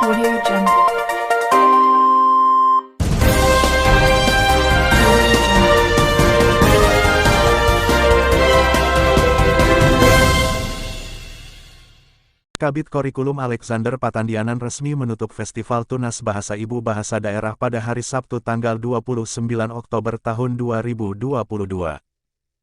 Audio Jungle. Kabid Kurikulum Alexander Patandianan resmi menutup Festival Tunas Bahasa Ibu Bahasa Daerah pada hari Sabtu tanggal 29 Oktober tahun 2022.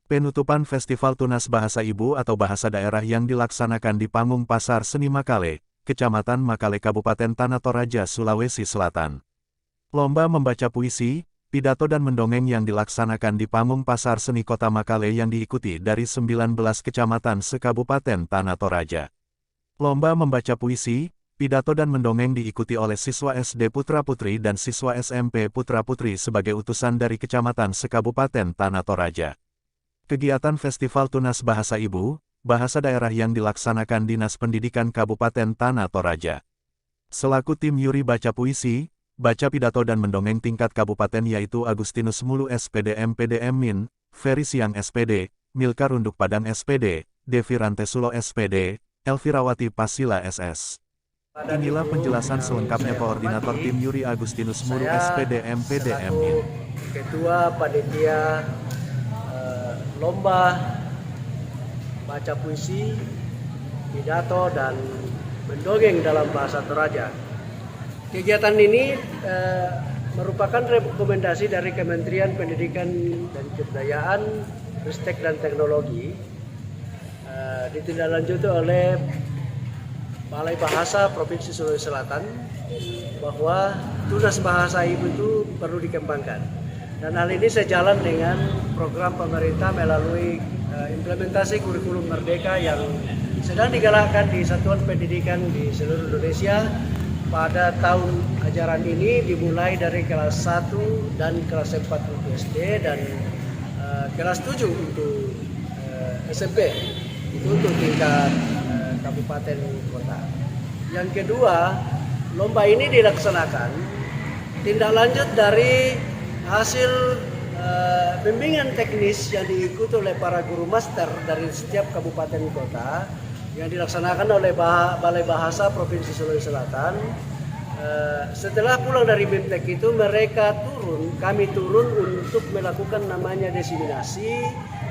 Penutupan Festival Tunas Bahasa Ibu atau Bahasa Daerah yang dilaksanakan di Panggung Pasar Seni Makale, Kecamatan Makale Kabupaten Tanah Toraja, Sulawesi Selatan. Lomba membaca puisi, pidato dan mendongeng yang dilaksanakan di Panggung Pasar Seni Kota Makale yang diikuti dari 19 kecamatan se-Kabupaten Tanah Toraja. Lomba membaca puisi, pidato dan mendongeng diikuti oleh siswa SD Putra-Putri dan siswa SMP Putra-Putri sebagai utusan dari kecamatan se-Kabupaten Tanah Toraja. Kegiatan Festival Tunas Bahasa Ibu, Bahasa Daerah yang dilaksanakan Dinas Pendidikan Kabupaten Tanah Toraja. Selaku tim Yuri baca puisi, baca pidato dan mendongeng tingkat kabupaten yaitu Agustinus Mulu SPD MPDM Min, Ferry Siang SPD, Milka Runduk Padang SPD, Devi Rantesulo SPD, Elvirawati Pasila SS. Inilah penjelasan selengkapnya Koordinator Tim Yuri Agustinus Mulu SPD MPDM Min. Ketua Panitia Lomba Baca Puisi, Pidato, dan Mendongeng dalam Bahasa Toraja. Kegiatan ini merupakan rekomendasi dari Kementerian Pendidikan dan Kebudayaan, Ristek dan Teknologi, ditindaklanjuti oleh Balai Bahasa Provinsi Sulawesi Selatan bahwa tunas bahasa ibu itu perlu dikembangkan, dan hal ini sejalan dengan program pemerintah melalui implementasi kurikulum merdeka yang sedang digalakkan di satuan pendidikan di seluruh Indonesia pada tahun ajaran ini, dimulai dari kelas 1 dan kelas 4 untuk SD dan kelas 7 untuk SMP. Itu untuk tingkat kabupaten kota. Yang kedua, lomba ini dilaksanakan tindak lanjut dari hasil bimbingan teknis yang diikuti oleh para guru master dari setiap kabupaten kota yang dilaksanakan oleh Balai Bahasa Provinsi Sulawesi Selatan. Setelah pulang dari BIMTEK itu kami turun untuk melakukan namanya diseminasi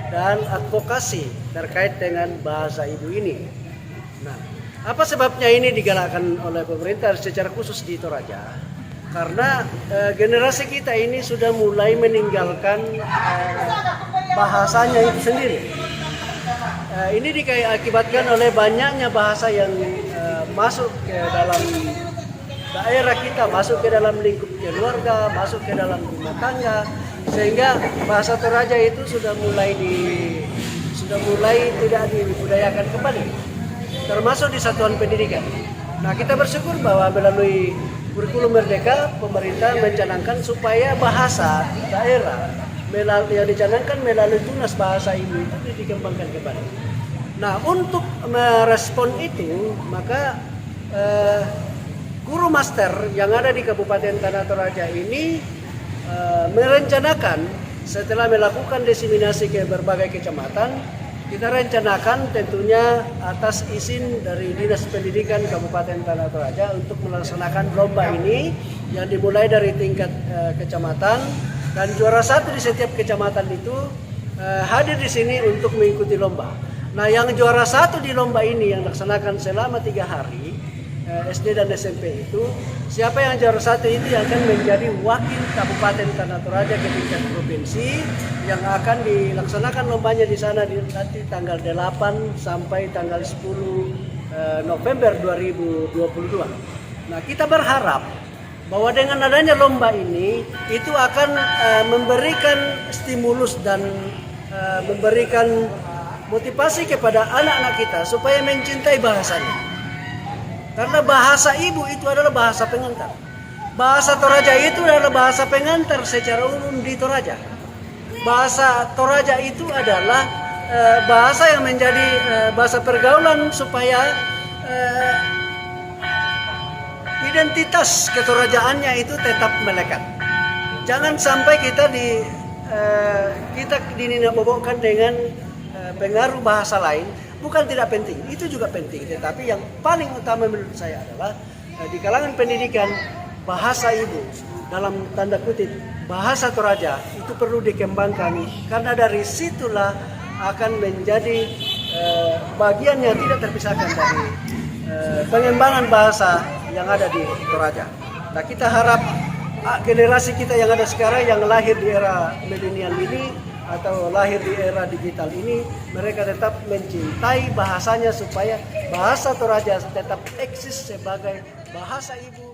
dan advokasi terkait dengan bahasa ibu ini. Nah, apa sebabnya ini digalakkan oleh pemerintah secara khusus di Toraja? Karena generasi kita ini sudah mulai meninggalkan bahasanya itu sendiri. Ini diakibatkan oleh banyaknya bahasa yang masuk ke dalam daerah kita, masuk ke dalam lingkup keluarga, masuk ke dalam rumah tangga, sehingga bahasa Toraja itu sudah mulai tidak dibudayakan kembali, termasuk di satuan pendidikan. Nah, kita bersyukur bahwa melalui kurikulum merdeka pemerintah mencanangkan supaya bahasa daerah yang dicanangkan melalui tunas bahasa ibu itu dikembangkan kembali. Nah, untuk merespon itu maka guru master yang ada di Kabupaten Tanah Toraja ini merencanakan setelah melakukan diseminasi ke berbagai kecamatan, kita rencanakan tentunya atas izin dari Dinas Pendidikan Kabupaten Tanah Toraja untuk melaksanakan lomba ini yang dimulai dari tingkat kecamatan, dan juara satu di setiap kecamatan itu hadir di sini untuk mengikuti lomba. Nah, yang juara satu di lomba ini yang dilaksanakan selama 3 hari SD dan SMP itu, siapa yang juara satu itu yang akan menjadi wakil Kabupaten Tanah Toraja ke tingkat provinsi yang akan dilaksanakan lombanya di sana nanti tanggal 8 sampai tanggal 10 November 2022. Nah, kita berharap bahwa dengan adanya lomba ini itu akan memberikan stimulus dan memberikan motivasi kepada anak-anak kita supaya mencintai bahasanya. Karena bahasa ibu itu adalah bahasa pengantar. Bahasa Toraja itu adalah bahasa pengantar secara umum di Toraja. Bahasa Toraja itu adalah bahasa yang menjadi bahasa pergaulan supaya identitas ketorajaannya itu tetap melekat. Jangan sampai kita dininabobokan dengan pengaruh bahasa lain. Bukan tidak penting, itu juga penting. Tetapi yang paling utama menurut saya adalah di kalangan pendidikan bahasa ibu dalam tanda kutip bahasa Toraja itu perlu dikembangkan, karena dari situlah akan menjadi bagian yang tidak terpisahkan dari pengembangan bahasa yang ada di Toraja. Nah, kita harap generasi kita yang ada sekarang yang lahir di era milenial ini atau lahir di era digital ini, mereka tetap mencintai bahasanya supaya bahasa Toraja tetap eksis sebagai bahasa ibu.